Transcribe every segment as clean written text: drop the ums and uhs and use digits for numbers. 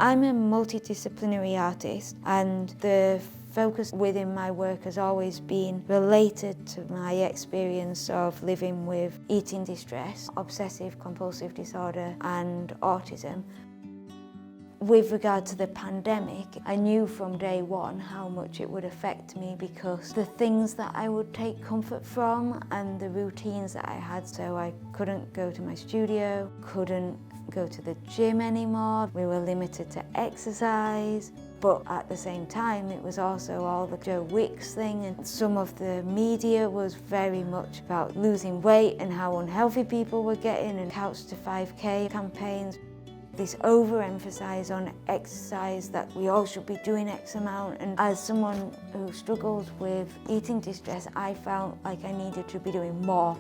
I'm a multidisciplinary artist, and the focus within my work has always been related to my experience of living with eating distress, obsessive compulsive disorder and autism. With regard to the pandemic, I knew from day one how much it would affect me because the things that I would take comfort from and the routines that I had, so I couldn't go to my studio, couldn't go to the gym anymore, we were limited to exercise. But at the same time, it was also all the Joe Wicks thing, and some of the media was very much about losing weight and how unhealthy people were getting, and Couch to 5K campaigns. This overemphasis on exercise, that we all should be doing X amount, and as someone who struggles with eating distress, I felt like I needed to be doing more.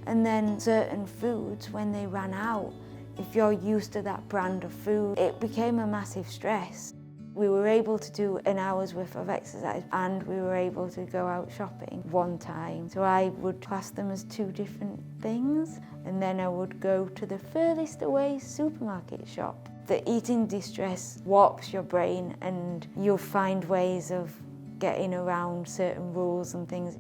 And then certain foods, when they ran out, if you're used to that brand of food, it became a massive stress. We were able to do an hour's worth of exercise and we were able to go out shopping one time. So I would class them as two different things, and then I would go to the furthest away supermarket shop. The eating distress warps your brain and you'll find ways of getting around certain rules and things.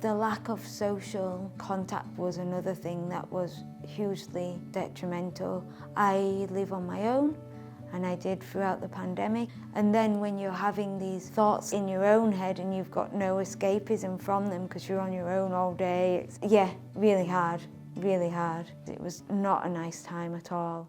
The lack of social contact was another thing that was hugely detrimental. I live on my own, and I did throughout the pandemic. And then when you're having these thoughts in your own head and you've got no escapism from them because you're on your own all day, it's, really hard, really hard. It was not a nice time at all.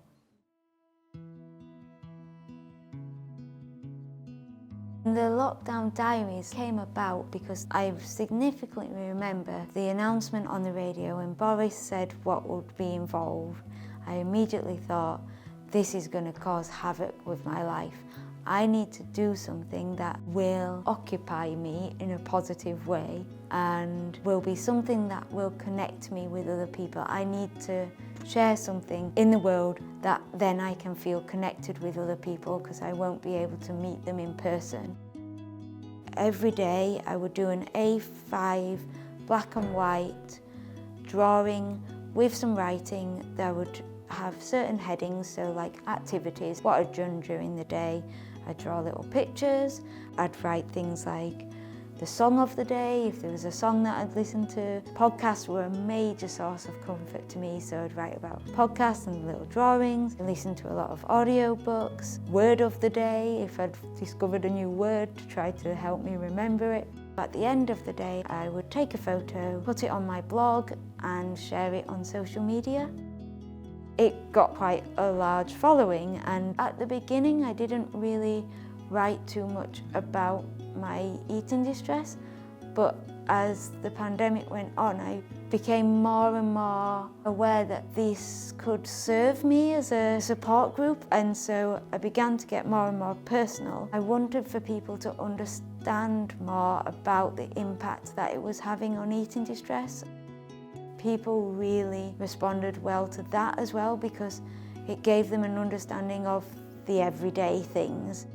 The Lockdown Diaries came about because I significantly remember the announcement on the radio when Boris said what would be involved. I immediately thought, this is going to cause havoc with my life. I need to do something that will occupy me in a positive way and will be something that will connect me with other people. I need to share something in the world that then I can feel connected with other people because I won't be able to meet them in person. Every day I would do an A5 black and white drawing with some writing that would have certain headings, so like activities, what I'd done during the day. I'd draw little pictures, I'd write things like the song of the day, if there was a song that I'd listened to. Podcasts were a major source of comfort to me, so I'd write about podcasts and little drawings, and listen to a lot of audiobooks. Word of the day, if I'd discovered a new word to try to help me remember it. At the end of the day, I would take a photo, put it on my blog and share it on social media. It got quite a large following, and at the beginning I didn't really write too much about my eating distress, but as the pandemic went on I became more and more aware that this could serve me as a support group, and so I began to get more and more personal. I wanted for people to understand more about the impact that it was having on eating distress. People really responded well to that as well because it gave them an understanding of the everyday things.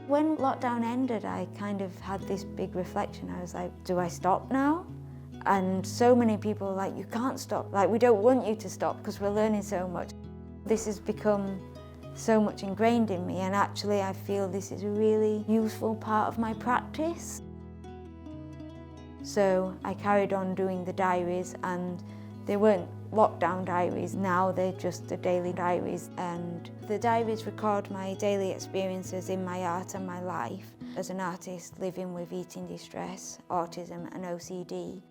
When lockdown ended, I kind of had this big reflection. I was like, do I stop now? And so many people were like, you can't stop. Like, we don't want you to stop because we're learning so much. This has become so much ingrained in me, and actually I feel this is a really useful part of my practice. So I carried on doing the diaries, and they weren't Lockdown Diaries now, they're just the Daily Diaries. And the diaries record my daily experiences in my art and my life as an artist living with eating distress, autism and OCD.